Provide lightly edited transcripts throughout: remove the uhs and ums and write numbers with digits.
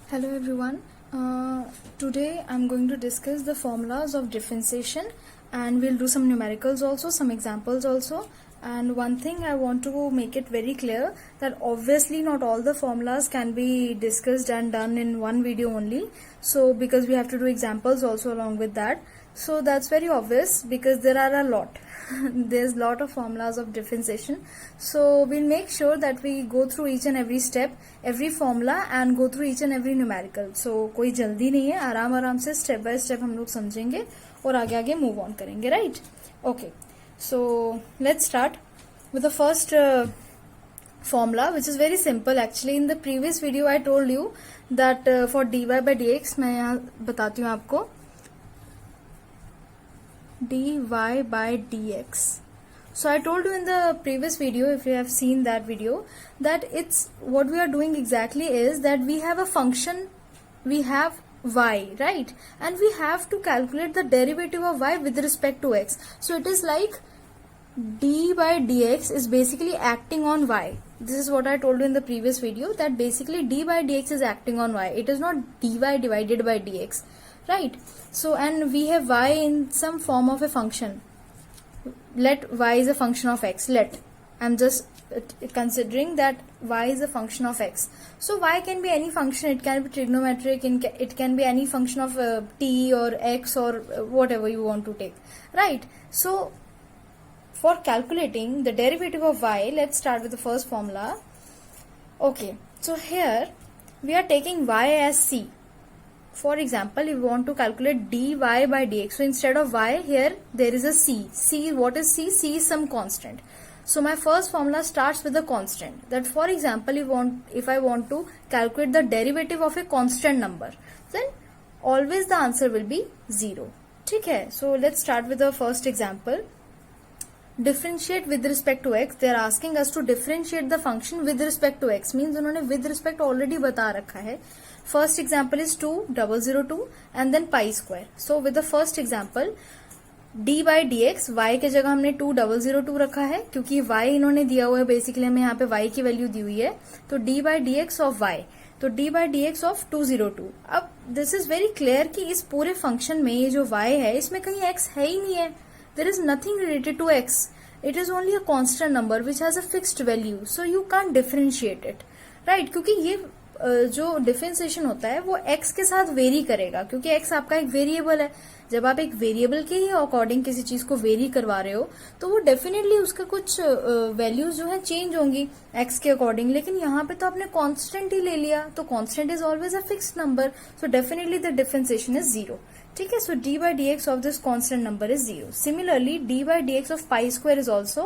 Hello everyone. Today I'm going to discuss the formulas of differentiation and we'll do some numericals also, some examples also. And one thing I want to make it very clear that obviously not all the formulas can be discussed and done in one video only. So because we have to do examples also along with that. So that's very obvious because there are a lot. There's lot of formulas of differentiation. So we'll make sure that we go through each and every step, every formula and go through each and every numerical. So कोई जल्दी नहीं है, आराम आराम से step by step हम लोग समझेंगे और आगे आगे मूव ऑन करेंगे, right? Okay, so let's start with the first formula, which is very simple. Actually in the previous video I told you that for dy by dx, मैं यहाँ बताती हूँ आपको dy by dx. So I told you in the previous video, if you have seen that video, that it's what we are doing exactly is that we have a function, we have y, right? And we have to calculate the derivative of y with respect to x. So it is like d by dx is basically acting on y. This is what I told you in the previous video, that basically d by dx is acting on y. It is not dy divided by dx, right? So and we have y in some form of a function. Let y is a function of x. Let I'm just considering that y is a function of x. So y can be any function. It can be trigonometric. It can be any function of t or x or whatever you want to take, right? So for calculating the derivative of y, let's start with the first formula. Okay, so here we are taking y as c. For example, if we want to calculate dy by dx, so instead of y, here there is a c. C, what is c? C is some constant. So my first formula starts with a constant. That for example, if I want to calculate the derivative of a constant number, then always the answer will be 0. Okay, so let's start with the first example. Differentiate with respect to x. They are asking us to differentiate the function with respect to x. Means उन्होंने with respect already बता रखा है. First example is 2,002 and then pi square. So with the first example, d by dx, y के जगह हमने 2,002 रखा है क्योंकि y इन्होंने दिया हुआ है. बेसिकली हमें यहाँ पे y की वैल्यू दी हुई है. तो d by dx of y, तो d by dx of 202. अब दिस इज वेरी क्लियर कि इस पूरे फंक्शन में ये जो y है इसमें कहीं x है ही नहीं है. There is nothing related to x. It is only a constant number which has a fixed value. So you can't differentiate it, right? क्योंकि ये जो डिफरेंशिएशन होता है वो x के साथ वेरी करेगा क्योंकि x आपका एक वेरिएबल है. जब आप एक वेरिएबल के ही अकॉर्डिंग किसी चीज को वेरी करवा रहे हो तो वो डेफिनेटली उसका कुछ वैल्यूज जो है चेंज होंगी x के अकॉर्डिंग. लेकिन यहाँ पे तो आपने कांस्टेंट ही ले लिया, तो constant is always a fixed number. So definitely the differentiation is 0. ठीक है, सो d by dx of this constant number is 0. Similarly, d by dx of pi square is also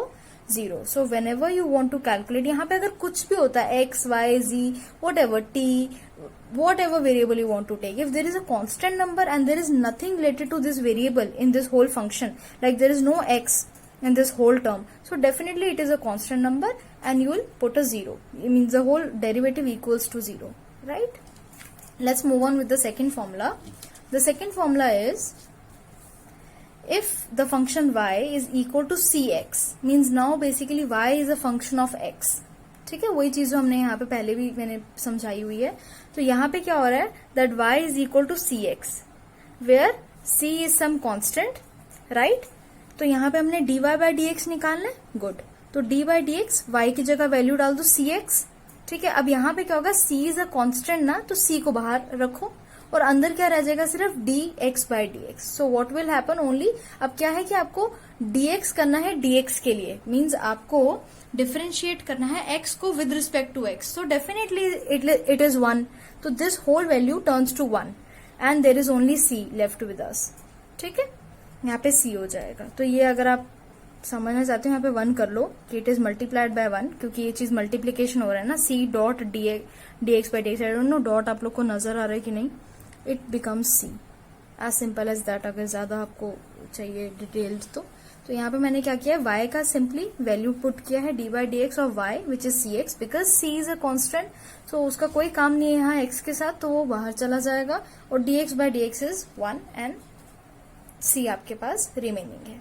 0. So whenever you want to calculate, यहाँ पे अगर कुछ भी होता है x, y, z, whatever, t, whatever variable you want to take, if there is a constant number and there is nothing related to this variable in this whole function, like there is no x in this whole term, so definitely it is a constant number and you will put a 0. It means the whole derivative equals to 0, right? Let's move on with the second formula. The second formula is if the function y is equal to cx, means now basically y is a function of x. ठीक है, वही चीज जो हमने यहाँ पे पहले भी मैंने समझाई हुई है. तो यहाँ पे क्या हो रहा है, that y is equal to cx, where c is some constant, right? तो यहाँ पे हमने dy by dx निकालना है. गुड, तो dy by dx y की जगह वैल्यू डाल दो cx. ठीक है, अब यहाँ पे क्या होगा, c is a constant ना, तो c को बाहर रखो और अंदर क्या रह जाएगा, सिर्फ dx by dx. So what will happen only, अब क्या है कि आपको dx करना है dx के लिए, मींस आपको डिफरेंशिएट करना है x को with respect to x. So definitely it is 1. तो this whole value turns to 1 and there is only c left with us. ठीक है, यहाँ पे c हो जाएगा. तो ये अगर आप समझना चाहते हो यहाँ पे 1 कर लो कि इट इज मल्टीप्लाइड बाय 1, क्योंकि ये चीज मल्टीप्लीकेशन हो रहा है ना, c dot dx by dx. I don't know dot आप लोग को नजर आ रहा है कि नहीं. It becomes c, as simple as that. अगर ज्यादा आपको चाहिए डिटेल्ड तो यहाँ पे मैंने क्या किया है, y का सिंपली वैल्यू पुट किया है d by dx of y which is cx, because c is a constant. So उसका कोई काम नहीं है यहाँ x के साथ, तो वो बाहर चला जाएगा और dx by dx is 1 and c आपके पास रिमेनिंग है,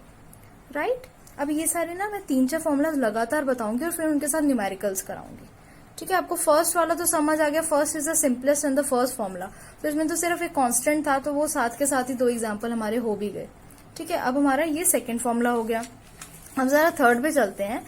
राइट? अब ये सारे ना मैं 3-4 फॉर्मूलाज लगातार बताऊंगी और फिर उनके साथ न्यूमेरिकल्स कराऊंगी. ठीक है, आपको फर्स्ट वाला तो समझ आ गया, first is the simplest and the first formula. तो इसमें तो सिर्फ एक कांस्टेंट था, तो वो साथ के साथ ही दो एग्जांपल हमारे हो भी गए। ठीक है, अब हमारा ये सेकंड फॉर्मूला हो गया। अब जरा थर्ड पे चलते हैं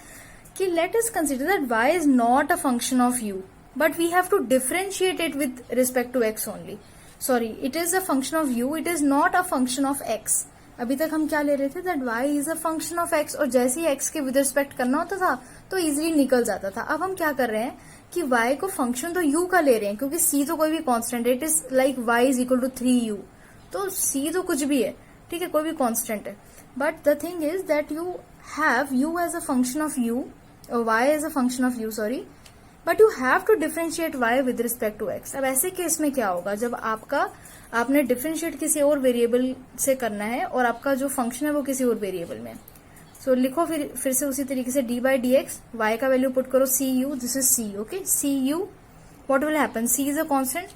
कि let us consider that y is not a function of u but we have to differentiate it with respect to x only. Sorry, it is a function of u, it is not a function of x। अभी तक हम क्या ले रहे थे, that y is a function of x, और जैसे ही x के विद रिस्पेक्ट करना होता था तो इजिली निकल जाता था। अब हम क्या कर रहे हैं कि y को फंक्शन तो u का ले रहे हैं, क्योंकि c तो कोई भी कांस्टेंट है, it is like y is equal to 3u, तो c तो कुछ भी है, ठीक है, कोई भी कांस्टेंट है। But the thing is that you have u as a function of u, और y as a function of u, sorry, but you have to differentiate y with respect to x। अब ऐसे case में क्या होगा, जब आपने differentiate किसी और वेरिएबल से करना है और आपका जो फंक्शन है वो किसी और वेरिएबल में। सो लिखो फिर से उसी तरीके से d by d x, y का वैल्यू पुट करो c u, this is c, okay, c u, what will happen, c is a constant,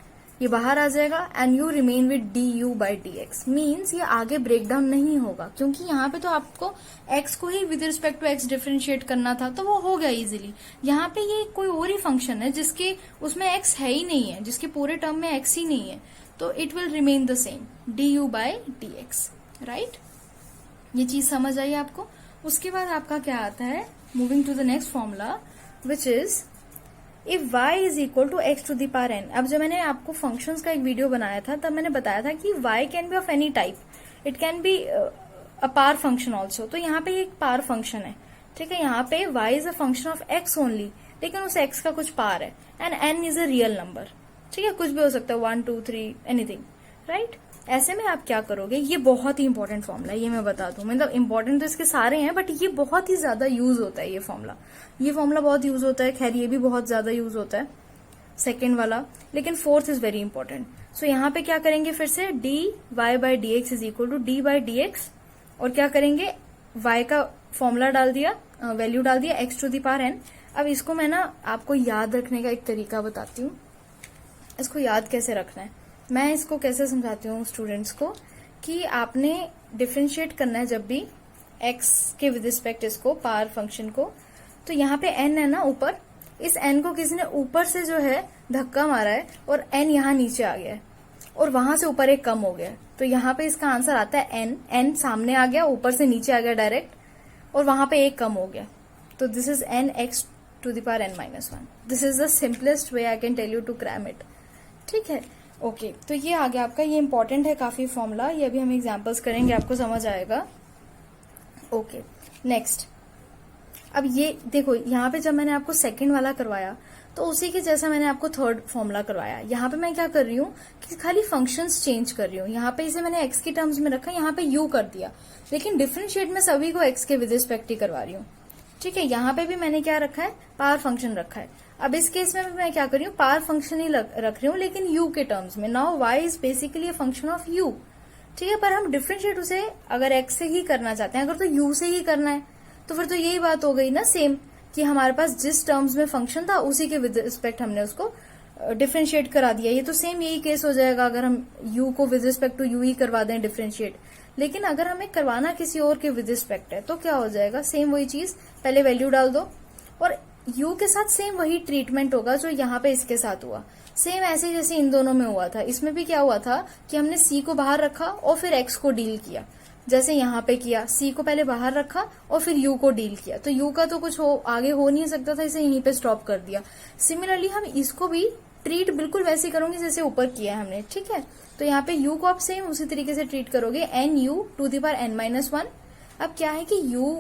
ये बाहर आ जाएगा and you remain with d u by d x. Means ये आगे break down नहीं होगा, क्योंकि यहाँ पे तो आपको x को ही with respect to x differentiate करना था, तो वो हो गया इजीली। यहाँ पे ये कोई और ही फंक्शन है जिसके उसमें x है ही नहीं है, जिसके पूरे टर्म में x ही नहीं है, तो it will remain the same, D u by d x, right. ये चीज समझ आई आपको। उसके बाद आपका क्या आता है, moving to the next formula which is if y is equal to x to the power n। अब जब मैंने आपको फंक्शंस का एक वीडियो बनाया था तब मैंने बताया था कि y can be of any type, it can be a power function also. तो यहाँ पे एक पावर फंक्शन है, ठीक है, यहाँ पे y is a function of x only, लेकिन उस x का कुछ पावर है and n is a real number, ठीक है, कुछ भी हो सकता है, 1 2 3 एनीथिंग, राइट। ऐसे में आप क्या करोगे, ये बहुत ही इंपॉर्टेंट फॉर्मूला है, ये मैं बता दूं, मतलब इंपॉर्टेंट तो इसके सारे हैं बट ये बहुत ही ज्यादा यूज होता है, ये फॉर्मूला बहुत यूज होता है। खैर ये भी बहुत ज्यादा यूज होता है सेकेंड वाला, लेकिन fourth is very important. So यहाँ पे क्या करेंगे, फिर से d y by d x is equal to d by d x, और क्या करेंगे, y का फॉर्मूला डाल दिया, वैल्यू डाल दिया x to the power n। अब इसको मैं ना आपको याद रखने का एक तरीका बताती हूँ, इसको याद कैसे रखना है। मैं इसको कैसे समझाती हूँ स्टूडेंट्स को कि आपने डिफरेंशिएट करना है जब भी x के विद रिस्पेक्ट इसको पावर फंक्शन को, तो यहाँ पे n है ना ऊपर, इस n को किसी ने ऊपर से जो है धक्का मारा है और n यहाँ नीचे आ गया है और वहां से ऊपर एक कम हो गया है, तो यहाँ पे इसका आंसर आता है n सामने आ गया, ऊपर से नीचे आ गया डायरेक्ट, और वहां पे एक कम हो गया, तो this is n x to the power n minus 1। This is the simplest way I can tell you to cram it, ठीक है, ओके। तो ये आ गया आपका, ये इंपॉर्टेंट है काफी फॉर्मूला, ये अभी हम एग्जांपल्स करेंगे, आपको समझ आएगा, ओके। नेक्स्ट, अब ये देखो, यहाँ पे जब मैंने आपको सेकंड वाला करवाया तो उसी के जैसा मैंने आपको थर्ड फॉर्मूला करवाया। यहाँ पे मैं क्या कर रही हूँ कि खाली फंक्शंस चेंज कर रही हूँ, यहाँ पे इसे मैंने x के टर्म्स में रखा, यहाँ पे u कर दिया, लेकिन डिफरेंशिएट में सभी को x के विद रिस्पेक्ट ही करवा रही हूँ, ठीक है। यहाँ पे भी मैंने क्या रखा है, पावर फंक्शन रखा है। अब इस केस में भी मैं क्या कर रही हूँ, पावर फंक्शन ही रख रही हूँ, लेकिन u के टर्म्स में। Now y is basically a function of u, ठीक है, पर हम डिफरेंशिएट उसे अगर x से ही करना चाहते हैं, अगर तो u से ही करना है तो फिर तो यही बात हो गई ना सेम, कि हमारे पास जिस टर्म्स में फंक्शन था उसी के विद रिस्पेक्ट हमने उसको डिफरेंशिएट करा दिया। ये तो सेम यही केस हो जाएगा अगर हम u को विद रिस्पेक्ट टू u ही करवा दें डिफरेंशिएट। लेकिन अगर हमें करवाना किसी और के विद रिस्पेक्ट है तो क्या हो जाएगा, सेम वही चीज, पहले वैल्यू डाल दो और u के साथ सेम वही ट्रीटमेंट होगा जो यहाँ पे इसके साथ हुआ, सेम ऐसे जैसे इन दोनों में हुआ था। इसमें भी क्या हुआ था कि हमने c को बाहर रखा और फिर x को डील किया, जैसे यहाँ पे किया, c को पहले बाहर रखा और फिर u को डील किया, तो u का तो कुछ आगे हो नहीं सकता था, इसे यहीं पे स्टॉप कर दिया। सिमिलरली हम इसको भी ट्रीट बिल्कुल वैसे करोगे जैसे ऊपर किया है हमने, ठीक है। तो यहाँ पे u को आप सेम उसी तरीके से ट्रीट करोगे, n u to the power n minus 1। अब क्या है कि u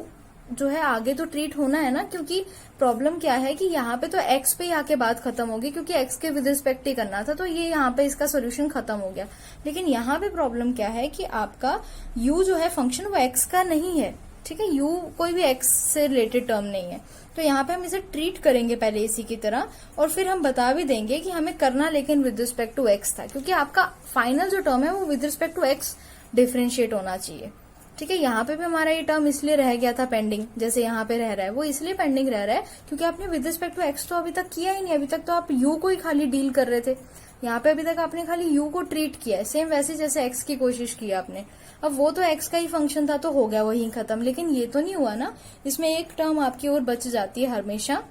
जो है आगे तो ट्रीट होना है ना, क्योंकि प्रॉब्लम क्या है कि यहाँ पे तो x पे आके बात खत्म होगी, क्योंकि x के विद रिस्पेक्ट ही करना था, तो ये यहाँ पे इसका सोल्यूशन खत्म हो गया। लेकिन यहाँ पे प्रॉब्लम क्या है कि आपका u जो है फंक्शन वो x का नहीं है, ठीक है, u कोई भी x से रिलेटेड टर्म नहीं है, तो यहाँ पे हम इसे ट्रीट करेंगे पहले इसी की तरह, और फिर हम बता भी देंगे कि हमें करना लेकिन विद रिस्पेक्ट टू x था, क्योंकि आपका फाइनल जो टर्म है वो with respect to x differentiate होना चाहिए, ठीक है। यहाँ पे भी हमारा ये टर्म इसलिए रह गया था पेंडिंग, जैसे यहाँ पे रह रहा है वो इसलिए पेंडिंग रह रहा है क्योंकि आपने विद रिस्पेक्ट टू एक्स तो अभी तक किया ही नहीं, अभी तक तो आप u को ही खाली डील कर रहे थे। यहाँ पे अभी तक आपने खाली u को ट्रीट किया है, सेम वैसे जैसे x की कोशिश की आपने। अब वो तो x का ही फंक्शन था तो हो गया वही खत्म, लेकिन ये तो नहीं हुआ ना, इसमें एक टर्म आपकी और बच जाती है हमेशा,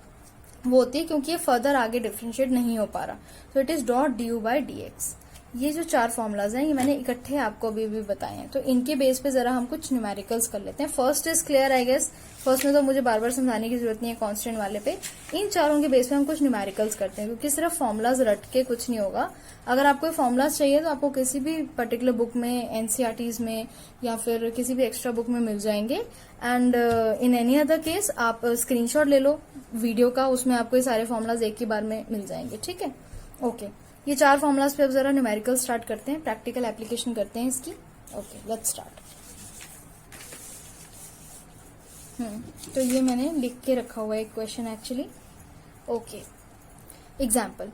वो होती है क्योंकि ये फर्दर आगे डिफरेंशिएट नहीं हो पा रहा, तो it is dot D u by d x. ये जो 4 फॉर्मूलाज हैं ये मैंने इकट्ठे आपको अभी भी बताए हैं, तो इनके बेस पे जरा हम कुछ न्यूमेरिकल्स कर लेते हैं। First is clear I guess, first में तो मुझे बार बार समझाने की जरूरत नहीं है कांस्टेंट वाले पे। इन चारों के बेस पे हम कुछ न्यूमेरिकल्स करते हैं, क्योंकि सिर्फ फॉर्मूलाज रट के कुछ नहीं होगा। अगर आपको फॉर्मूलाज चाहिए तो आपको किसी भी पर्टिकुलर बुक में, एनसीईआरटीज में या फिर किसी भी एक्स्ट्रा बुक में मिल जाएंगे। And in any other case आप स्क्रीनशॉट ले लो वीडियो का, उसमें आपको ये सारे फॉर्मूलाज एक ही बार में मिल जाएंगे। ठीक है, ओके। ये 4 फॉर्मूलाज पे अब जरा न्यूमेरिकल स्टार्ट करते हैं, प्रैक्टिकल एप्लीकेशन करते हैं इसकी। Okay, let's start. तो ये मैंने लिख के रखा हुआ है question actually. Okay, example,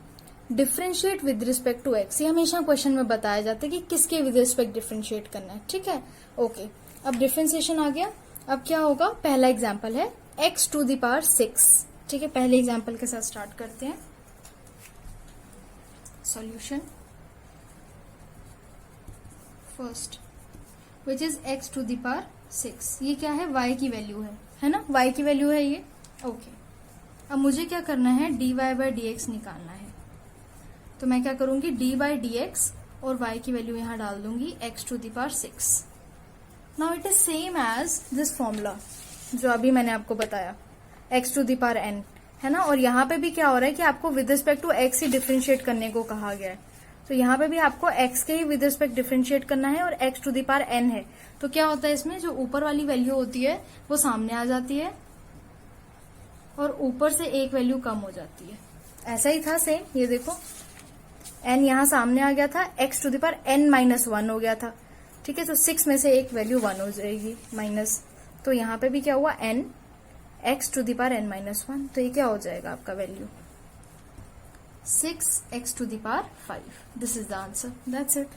differentiate with respect to x. ये हमेशा क्वेश्चन में बताया जाता है कि किसके विद रिस्पेक्ट डिफरेंशिएट करना है। ठीक है, ओके। अब डिफरेंशिएशन आ गया, अब क्या होगा? पहला एग्जाम्पल है x टू द पावर 6। ठीक है, पहले एग्जाम्पल के साथ स्टार्ट करते हैं। Solution first which is x to the power 6। ये क्या है? y की वैल्यू है ना, y की वैल्यू है ये। ओके, अब मुझे क्या करना है? dy बाई डी एक्स निकालना है। तो मैं क्या करूंगी? dy बाई डी एक्स और y की वैल्यू यहां डाल दूंगी x to the power 6। Now it is same as this formula जो अभी मैंने आपको बताया, x to the power n, है ना। और यहाँ पे भी क्या हो रहा है कि आपको विद रिस्पेक्ट टू x ही डिफरेंशिएट करने को कहा गया है। तो यहाँ पे भी आपको x के ही विद रिस्पेक्ट डिफरेंशिएट करना है और x to the power n है। तो क्या होता है इसमें, जो ऊपर वाली वैल्यू होती है वो सामने आ जाती है और ऊपर से एक वैल्यू कम हो जाती है। ऐसा ही था सेम, ये देखो n यहाँ सामने आ गया था, x to the power n minus 1 हो गया था। ठीक है, तो 6 में से एक वैल्यू 1 हो जाएगी माइनस। तो यहाँ पे भी क्या हुआ? n x to the power n minus 1। तो ये क्या हो जाएगा आपका value? 6x to the power 5। This is the answer, that's it.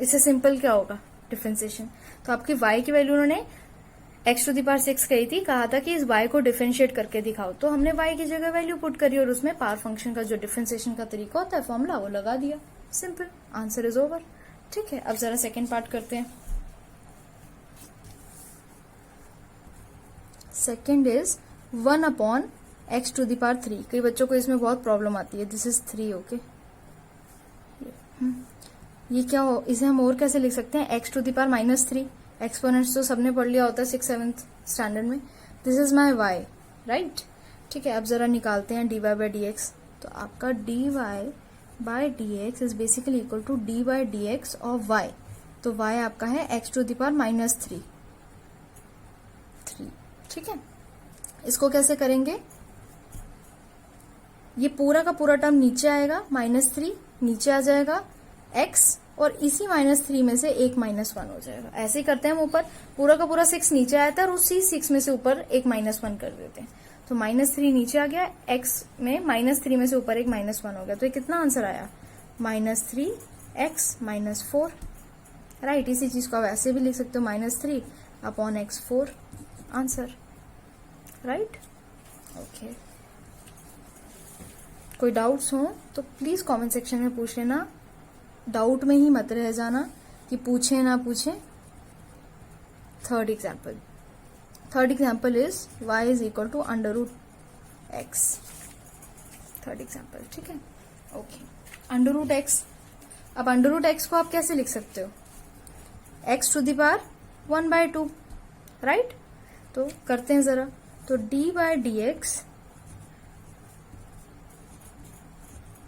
इससे सिंपल क्या होगा? डिफरेंशिएशन। तो आपकी y की वैल्यू उन्होंने x टू द पावर 6 कही थी, कहा था कि इस y को डिफरेंशिएट करके दिखाओ। तो हमने y की जगह वैल्यू पुट करी और उसमें पावर फंक्शन का जो डिफरेंशिएशन का तरीका होता है, फॉर्मूला, वो लगा दिया। Simple, answer is over. ठीक है, अब जरा सेकेंड पार्ट करते हैं। Second is 1 upon x to the power 3। कई बच्चों को इसमें बहुत प्रॉब्लम आती है। This is 3। ओके, ये क्या हो? इसे हम और कैसे लिख सकते हैं? x to the power minus 3। Exponents तो सबने पढ़ लिया होता है 6th-7th स्टैंडर्ड में। This is my y, right. ठीक है, अब जरा निकालते हैं dy बाई डी एक्स। तो आपका dy by d x is basically equal to d by d x of y। तो y आपका है x to the power minus 3। ठीक है, इसको कैसे करेंगे? ये पूरा का पूरा टर्म नीचे आएगा, -3 नीचे आ जाएगा x, और इसी -3 में से एक -1 हो जाएगा। ऐसे ही करते हैं हम ऊपर, पूरा का पूरा 6 नीचे आया था और उसी 6 में से ऊपर एक -1 कर देते हैं। तो -3 नीचे आ गया, x में -3 में से ऊपर एक -1 हो गया। तो ये कितना आंसर आया? -3x -4, right. इसी चीज को आप ऐसे भी लिख सकते हो, -3 upon x4, answer, right. Okay, कोई डाउट्स हो तो प्लीज कमेंट सेक्शन में पूछ लेना। डाउट में ही मत रह जाना कि पूछे ना पूछे। Third example is y is equal to √x। Third example, ठीक है, ओके। √x, अब √x को आप कैसे लिख सकते हो? x to the power 1/2, right. तो करते हैं जरा, तो d by d x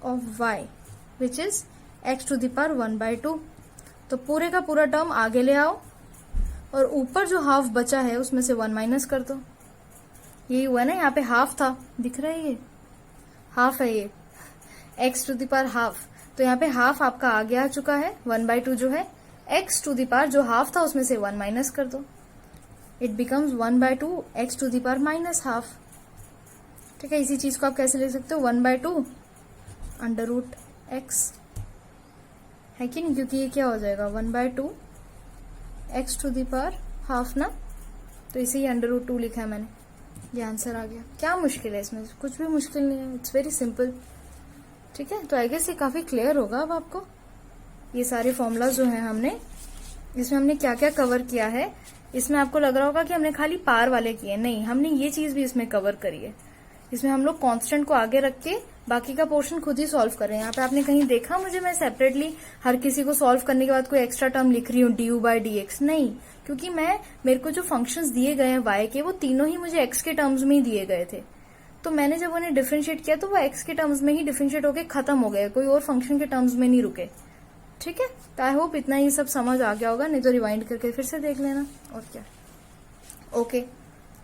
of y which is x to the power 1/2। तो पूरे का पूरा टर्म आगे ले आओ और ऊपर जो हाफ बचा है उसमें से 1 माइनस कर दो। यही हुआ ना, यहाँ पे हाफ था, दिख रहा है, ये हाफ है, ये x to the power half. तो यहाँ पे हाफ आपका आगे आ चुका है, 1/2 जो है, x टू द पावर जो हाफ था उसमें से 1 माइनस कर दो। It becomes 1/2 x to the power minus half. ठीक है, इसी चीज को आप कैसे लिख सकते हो? 1/2 √x, है कि नहीं? क्योंकि ये क्या हो जाएगा? 1/2 x to the power half ना, तो इसे ही √2 लिखा है मैंने, ये आंसर आ गया। क्या मुश्किल है इसमें? कुछ भी मुश्किल नहीं है, इट्स वेरी सिंपल। ठीक है, तो आई गेस ये काफी क्लियर होगा अब आपको। ये सारे फॉर्मूला जो है हमने, इसमें हमने क्या क्या कवर किया है। इसमें आपको लग रहा होगा कि हमने खाली पार वाले किए, नहीं, हमने ये चीज भी इसमें कवर करी है। इसमें हम लोग कांस्टेंट को आगे रख के बाकी का पोर्शन खुद ही सॉल्व कर रहे हैं। यहाँ पे आपने कहीं देखा मुझे मैं सेपरेटली हर किसी को सॉल्व करने के बाद कोई एक्स्ट्रा टर्म लिख रही हूँ डी बाई डी एक्स, नहीं, क्योंकि मेरे को जो फंक्शंस दिए गए हैं वाई के वो तीनों ही मुझे एक्स के टर्म्स में ही दिए गए थे। तो मैंने जब उन्हें डिफरेंशिएट किया तो वो एक्स के टर्म्स में ही डिफरेंशिएट होके खत्म हो गए, कोई और फंक्शन के टर्म्स में नहीं रुके। ठीक है, तो आई होप इतना ही सब समझ आ गया होगा, नहीं तो रिवाइंड करके फिर से देख लेना और क्या। ओके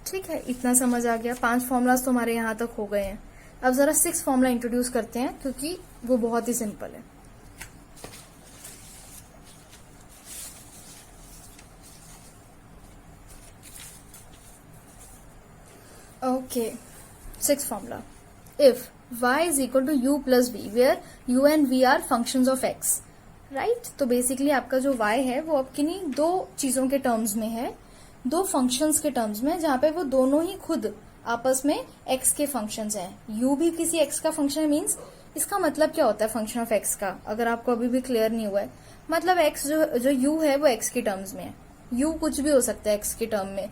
ठीक है, इतना समझ आ गया। 5 फॉर्मूलाज तो हमारे यहाँ तक हो गए हैं। अब जरा 6 फॉर्मूला इंट्रोड्यूस करते हैं क्योंकि वो बहुत ही सिंपल है। Okay, 6th formula. If y is equal to u plus v, where u and v are functions of x, right? तो बेसिकली आपका जो y है वो अब किन्हीं 2 चीजों के टर्म्स में है, 2 फंक्शंस के टर्म्स में, जहां पे वो दोनों ही खुद आपस में x के फंक्शंस हैं। u भी किसी x का फंक्शन है, मीन्स इसका मतलब क्या होता है फंक्शन ऑफ x का, अगर आपको अभी भी क्लियर नहीं हुआ है। मतलब x जो u है वो x के टर्म्स में है। u कुछ भी हो सकता है x के टर्म में,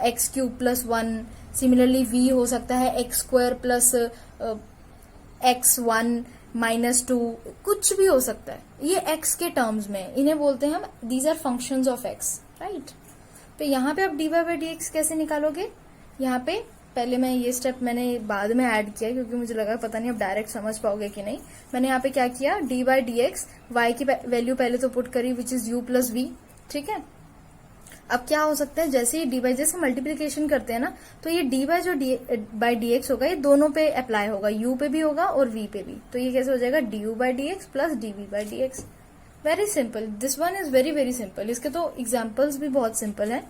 x cube plus 1, similarly v हो सकता है x square plus x1 minus 2, कुछ भी हो सकता है, ये x के टर्म्स में, इन्हें बोलते हैं हम these are functions of x, right. तो यहाँ पे आप dy बाई डी एक्स कैसे निकालोगे, यहाँ पे पहले मैं ये स्टेप मैंने बाद में ऐड किया क्योंकि मुझे लगा पता नहीं अब डायरेक्ट समझ पाओगे कि नहीं। मैंने यहाँ पे क्या किया, dy by d x, y की वैल्यू पहले तो पुट करी which is u plus v, ठीक है। अब क्या हो सकता है, जैसे ये डी बाई, जैसे मल्टीप्लीकेशन करते हैं ना, तो ये डी बाई जो बाई डी एक्स होगा ये दोनों पे अप्लाई होगा, यू पे भी होगा और वी पे भी। तो ये कैसे हो जाएगा, d u by d x plus d v by d x. Very simple, this one is very very simple. इसके तो एग्जाम्पल्स भी बहुत सिंपल है।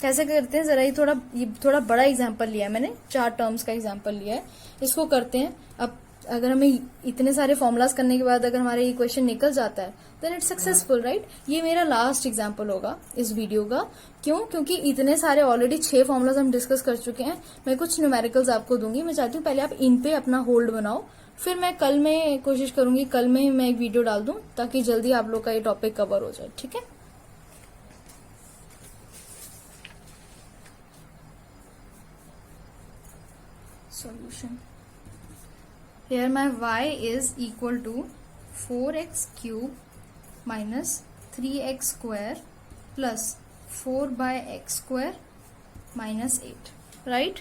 कैसे करते हैं जरा, ये थोड़ा बड़ा एग्जाम्पल लिया है मैंने, 4 टर्म्स का एग्जाम्पल लिया है, इसको करते हैं। अब अगर हमें इतने सारे फॉर्मुलाज करने के बाद अगर हमारा ये क्वेश्चन निकल जाता है देन इट्स सक्सेसफुल, राइट। ये मेरा लास्ट एग्जाम्पल होगा इस वीडियो का। क्यों, क्योंकि इतने सारे ऑलरेडी 6 फॉर्मुलाज हम डिस्कस कर चुके हैं। मैं कुछ न्यूमेरिकल्स आपको दूंगी, मैं चाहती हूँ पहले आप इन पे अपना होल्ड बनाओ, फिर मैं कल में कोशिश करूंगी, कल में मैं एक वीडियो डाल दूं ताकि जल्दी आप लोग का ये टॉपिक कवर हो जाए, ठीक है। Solution, here my y is equal to 4x cube minus 3x square plus 4 by x square minus 8, right?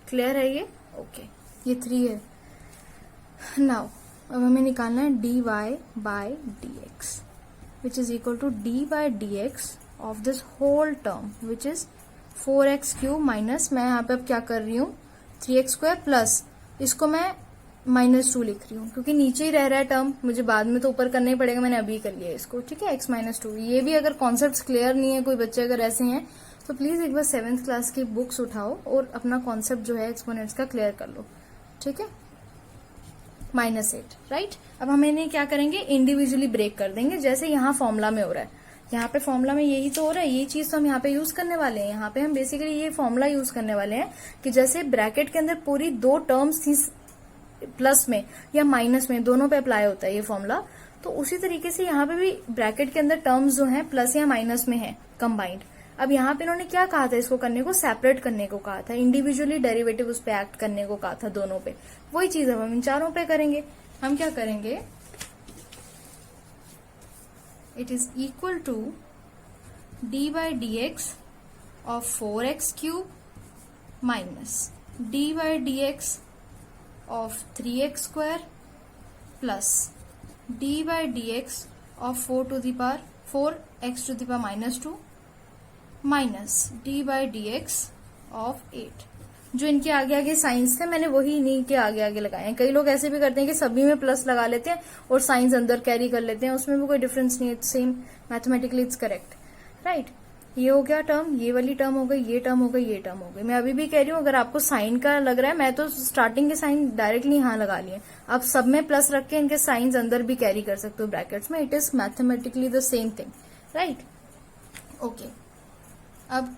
Clear है ये? ओके, ये 3 है। नाउ अब हमें निकालना है dy by dx which is equal to d by dx of this whole term which is 4x cube minus, मैं यहाँ पे अब क्या कर रही हूँ, 3x square प्लस इसको मैं -2 लिख रही हूँ क्योंकि नीचे ही रह रहा है टर्म, मुझे बाद में तो ऊपर करना ही पड़ेगा, मैंने अभी कर लिया इसको, ठीक है। x -2, ये भी अगर कॉन्सेप्ट्स क्लियर नहीं है, कोई बच्चे अगर ऐसे हैं तो प्लीज एक बार 7th क्लास की बुक्स उठाओ और अपना कॉन्सेप्ट जो है एक्सपोनेंट्स का क्लियर कर लो, ठीक है। -8, राइट। अब हम इन्हें क्या करेंगे, इंडिविजुअली ब्रेक कर देंगे, जैसे यहाँ फॉर्मुला में हो रहा है। यहाँ पे फॉर्मुला में यही तो हो रहा है, ये चीज तो हम यहाँ पे यूज करने वाले हैं। यहाँ पे हम बेसिकली ये फॉर्मुला यूज करने वाले हैं कि जैसे ब्रैकेट के अंदर पूरी 2 टर्म्स थी, प्लस में या माइनस में, दोनों पे अप्लाई होता है ये फॉर्मूला, तो उसी तरीके से यहाँ पे भी ब्रैकेट के अंदर टर्म्स जो हैं प्लस या माइनस में है कंबाइंड। अब यहाँ पे इन्होंने क्या कहा था, इसको करने को सेपरेट करने को कहा था, इंडिविजुअली डेरिवेटिव उस पे एक्ट करने को कहा था दोनों पे। वही चीज अब हम इन चारों पे करेंगे। हम क्या करेंगे, it is equal to d by d x of 4x cube minus d by d x of 3x square plus d by dx of 4x to the power minus 2 minus d by dx of 8। जो इनके आगे आगे science थे मैंने वही इन्हीं के आगे आगे लगाए हैं। कई लोग ऐसे भी करते हैं कि सभी में प्लस लगा लेते हैं और साइंस अंदर कैरी कर लेते हैं, उसमें भी कोई डिफरेंस नहीं है, same mathematically it's correct, right. ये हो गया टर्म, ये वाली टर्म हो गई, ये टर्म हो गई, ये टर्म हो गई। मैं अभी भी कह रही हूँ अगर आपको साइन का लग रहा है, मैं तो स्टार्टिंग के साइन डायरेक्टली यहाँ लगा लिए, आप सब में प्लस रख के इनके साइंस अंदर भी कैरी कर सकते हो ब्रैकेट्स में, it is mathematically the same thing, right. Okay, अब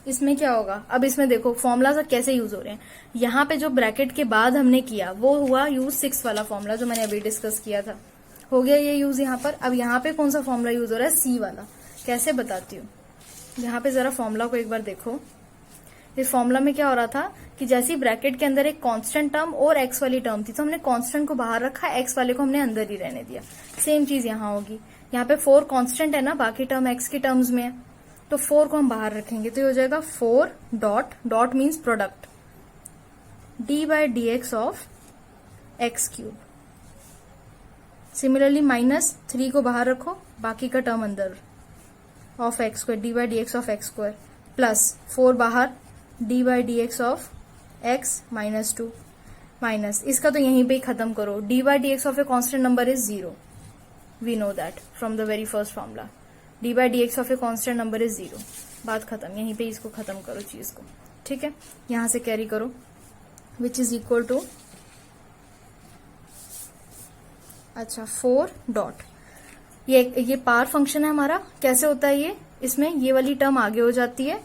इसमें क्या होगा, अब इसमें देखो फॉर्मुला कैसे यूज हो रहे हैं। यहाँ पे जो ब्रैकेट के बाद हमने किया वो हुआ यूज 6 वाला फॉर्मुला जो मैंने अभी डिस्कस किया था, हो गया ये यूज यहाँ पर। अब यहाँ पे कौन सा फॉर्मुला यूज हो रहा है, सी वाला। कैसे बताती हूँ, यहाँ पे जरा फॉर्मूला को एक बार देखो। इस फॉर्मूला में क्या हो रहा था कि जैसे ही ब्रैकेट के अंदर एक कांस्टेंट टर्म और एक्स वाली टर्म थी तो हमने कांस्टेंट को बाहर रखा, एक्स वाले को हमने अंदर ही रहने दिया। सेम चीज यहाँ होगी, यहाँ पे 4 कांस्टेंट है ना, बाकी टर्म एक्स की टर्म्स में है, तो 4 को हम बाहर रखेंगे तो ये हो जाएगा 4 dot, dot means product, d by d x of x cube. Similarly -3 को बाहर रखो, बाकी का टर्म अंदर, of x square, d by d x of x square, plus 4 बाहर, d by d x of x -2, minus इसका तो यहीं पे ही खत्म करो, d by d x of a constant number is 0, we know that from the very first formula, D by d x of a constant number is 0, बात खत्म, यहीं पे इसको खत्म करो चीज को, ठीक है। यहां से कैरी करो, विच इज इक्वल टू, अच्छा 4 डॉट, ये पावर फंक्शन है हमारा, कैसे होता है ये, इसमें ये वाली टर्म आगे हो जाती है,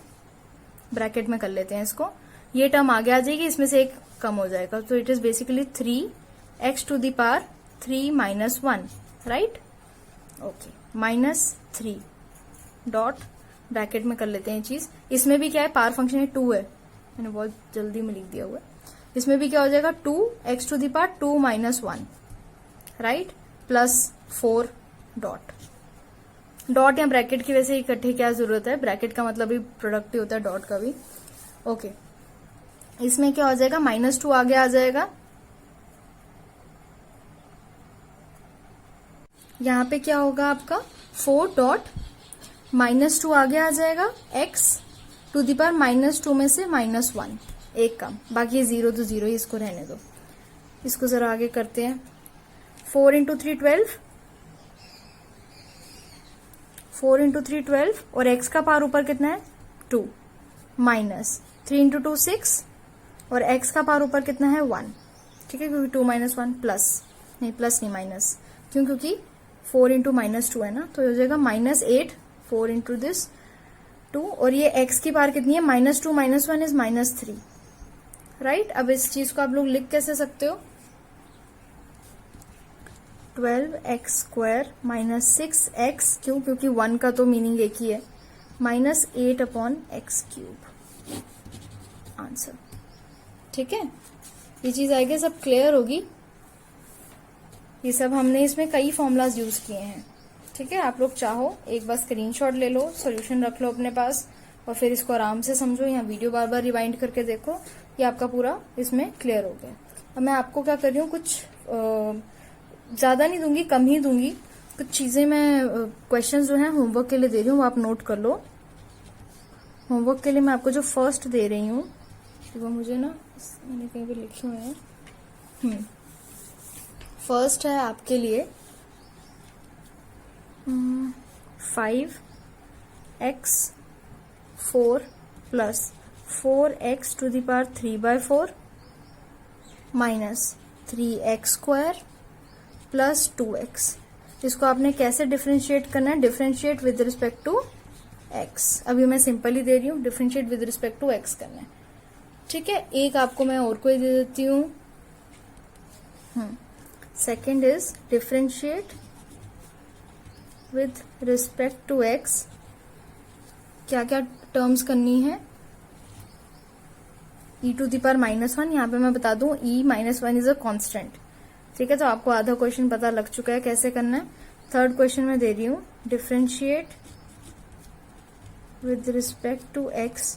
ब्रैकेट में कर लेते हैं इसको, ये टर्म आगे आ जाएगी, इसमें से एक कम हो जाएगा, तो it is basically 3x to the power 3 - 1, right, okay, -3 dot, bracket में कर लेते हैं चीज, इसमें भी क्या है, पावर फंक्शन है 2 है, मैंने बहुत जल्दी में लिख दिया हुआ है, इसमें भी क्या हो जाएगा 2x to the power 2 - 1, right, plus 4 dot, dot या ब्रैकेट की वैसे इकट्ठे क्या जरूरत है, ब्रैकेट का मतलब भी प्रोडक्ट ही होता है, डॉट का भी, ओके। इसमें क्या हो जाएगा, -2 आगे आ जाएगा, यहां पे क्या होगा आपका 4 डॉट, -2 आगे आ जाएगा, x टू दी पावर -2 में से -1 एक कम, बाकी 0 तो 0 ही, इसको रहने दो, इसको जरा आगे करते हैं, 4 × 3 12, 4 × 3 12, और x का पावर ऊपर कितना है 2, माइनस 3 × 2 6, और x का पावर ऊपर कितना है 1, ठीक है, क्योंकि 2 - 1 प्लस, नहीं प्लस नहीं माइनस, क्योंकि 4 × -2 है ना, तो हो जाएगा -8, 4 × दिस 2, और ये x की पावर कितनी है, -2 - 1 इज -3, राइट। अब इस चीज को आप लोग लिख कैसे सकते हो, 12x² -6x क्यों, क्योंकि 1 का तो मीनिंग एक ही है, -8/x³, आंसर, ठीक है। ये चीज आएगी, सब क्लियर होगी, ये सब हमने इसमें कई फॉर्मूलाज यूज किए हैं, ठीक है। आप लोग चाहो एक बार स्क्रीनशॉट ले लो, सॉल्यूशन रख लो अपने पास, और फिर इसको आराम से समझो, या वीडियो बार बार रिवाइंड करके देखो, ये आपका पूरा इसमें क्लियर हो गया। अब मैं आपको क्या कर रही हूँ, कुछ ज्यादा नहीं दूंगी, कम ही दूंगी, कुछ चीजें मैं क्वेश्चंस जो हैं होमवर्क के लिए दे रही हूँ, वो आप नोट कर लो। होमवर्क के लिए मैं आपको जो फर्स्ट दे रही हूँ वो मुझे ना, मैंने कहीं पे लिखे हुए हैं, फर्स्ट है आपके लिए 5x4 plus 4x to the power 3/4 minus 3x² plus 2x। इसको आपने कैसे डिफरेंशिएट करना है, differentiate with respect to x। अभी मैं सिंपल ही दे रही हूँ, differentiate with respect to x करना है, ठीक है। एक आपको मैं और कोई दे देती हूँ, second is differentiate with respect to x। क्या क्या टर्म्स करनी है, e टू द पावर -1, यहाँ पे मैं बता दूं e -1 इज अ कांस्टेंट, ठीक है। तो आपको आधा क्वेश्चन पता लग चुका है कैसे करना है। थर्ड क्वेश्चन में दे रही हूँ, differentiate with respect to x,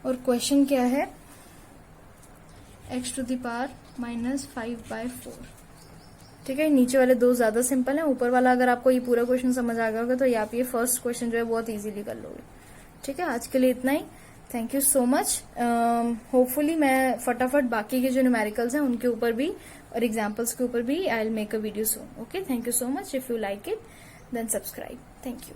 और क्वेश्चन क्या है, x टू द पावर -5/4, ठीक है। नीचे वाले दो ज्यादा सिंपल हैं, ऊपर वाला अगर आपको ये पूरा क्वेश्चन समझ आ गया होगा तो आप ये फर्स्ट क्वेश्चन जो है बहुत इजीली कर लोगे, ठीक है। आज के लिए इतना ही, thank you so much. Hopefully मैं फटाफट बाकी के जो न्यूमेरिकल्स हैं उनके ऊपर भी और एग्जाम्पल्स के ऊपर भी I will make a video soon. Okay, thank you so much. If you like it then subscribe. Thank you.